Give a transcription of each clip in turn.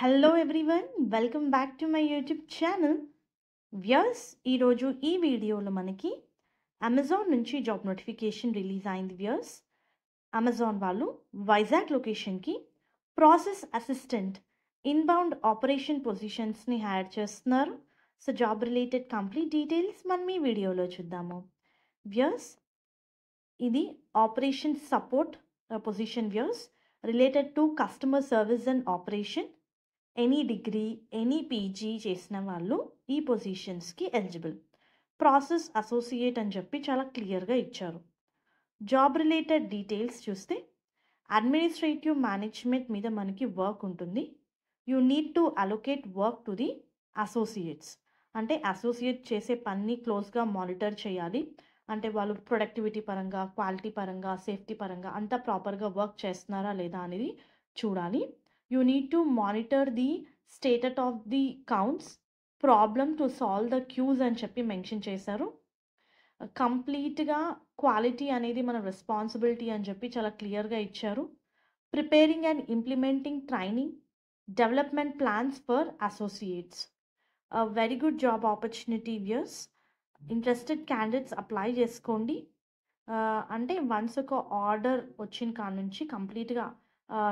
Hello everyone, welcome back to my YouTube channel. Viewers, ఈరోజు ఈ వీడియోలో మనకి అమెజాన్ నుంచి జాబ్ నోటిఫికేషన్ రిలీజ్ అయింది. వ్యూయర్స్, అమెజాన్ వాళ్ళు వైజాగ్ లొకేషన్కి ప్రాసెస్ అసిస్టెంట్ ఇన్బౌండ్ ఆపరేషన్ పొజిషన్స్ని హైర్ చేస్తున్నారు. So job related complete details మనం ఈ వీడియోలో చూద్దాము. వ్యూయర్స్, ఇది operation support position. Viewers, related to customer service and operation. Any degree, any PG చేసిన వాళ్ళు ఈ పొజిషన్స్కి ఎలిజిబుల్. ప్రాసెస్ అసోసియేట్ అని చెప్పి చాలా క్లియర్గా ఇచ్చారు. జాబ్ రిలేటెడ్ డీటెయిల్స్ చూస్తే అడ్మినిస్ట్రేటివ్ మేనేజ్మెంట్ మీద మనకి వర్క్ ఉంటుంది. You need to allocate work to the associates. అంటే అసోసియేట్ చేసే పని క్లోజ్గా మానిటర్ చేయాలి. అంటే వాళ్ళు ప్రొడక్టివిటీ పరంగా, క్వాలిటీ పరంగా, సేఫ్టీ పరంగా అంతా ప్రాపర్గా వర్క్ చేస్తున్నారా లేదా అనేది చూడాలి. You need to monitor the status of the counts, problem to solve the queues అని చెప్పి మెన్షన్ చేశారు. కంప్లీట్గా క్వాలిటీ అనేది మన రెస్పాన్సిబిలిటీ అని చెప్పి చాలా క్లియర్గా ఇచ్చారు. Preparing and implementing training development plans for associates. Very good job opportunity. Viewers, interested candidates apply చేసుకోండి. అంటే వన్స్ ఒక ఆర్డర్ వచ్చిన కాడ నుంచి కంప్లీట్గా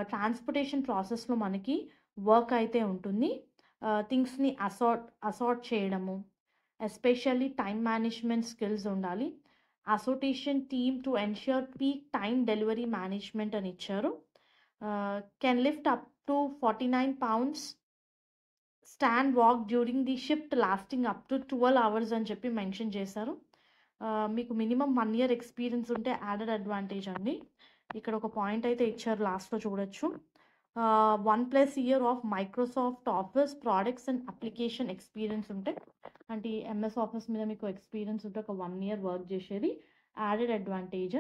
ట్రాన్స్పోర్టేషన్ ప్రాసెస్లో మనకి వర్క్ అయితే ఉంటుంది. థింగ్స్ని అసార్ట్ చేయడము, ఎస్పెషల్లీ టైం మేనేజ్మెంట్ స్కిల్స్ ఉండాలి. Association team to ensure peak time delivery management అని ఇచ్చారు. Can lift up to 49 pounds, stand walk during the shift lasting up to 12 hours అని చెప్పి మెన్షన్ చేశారు. మీకు మినిమం 1 year ఎక్స్పీరియన్స్ ఉంటే యాడెడ్ అడ్వాంటేజ్ అండి. ఇక్కడ ఒక పాయింట్ అయితే ఇచ్చారు, లాస్ట్లో చూడొచ్చు. 1+ year of Microsoft office products and application experience ఉంటే, అంటే ఎంఎస్ ఆఫీస్ మీద మీకు ఎక్స్పీరియన్స్ ఉంటే ఒక 1 year వర్క్ చేసేది added advantage.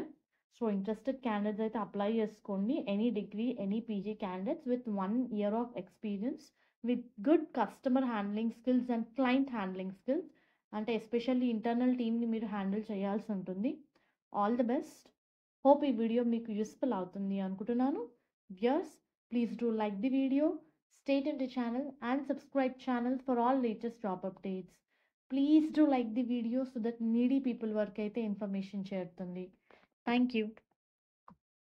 So interested candidates అయితే అప్లై చేసుకోండి. Any degree, any PG candidates with 1 year of experience with good customer handling skills and client handling skills. అంటే ఎస్పెషల్లీ ఇంటర్నల్ టీమ్ని మీరు హ్యాండిల్ చేయాల్సి ఉంటుంది. All the best. హోప్ ఈ video మీకు useful అవుతుంది అనుకుంటున్నాను. Viewers, please do like the video, stay tuned to the channel and subscribe channel for all latest job updates. Please do like the video so that needy people వరకు అయితే information చేరుతుంది. Thank you.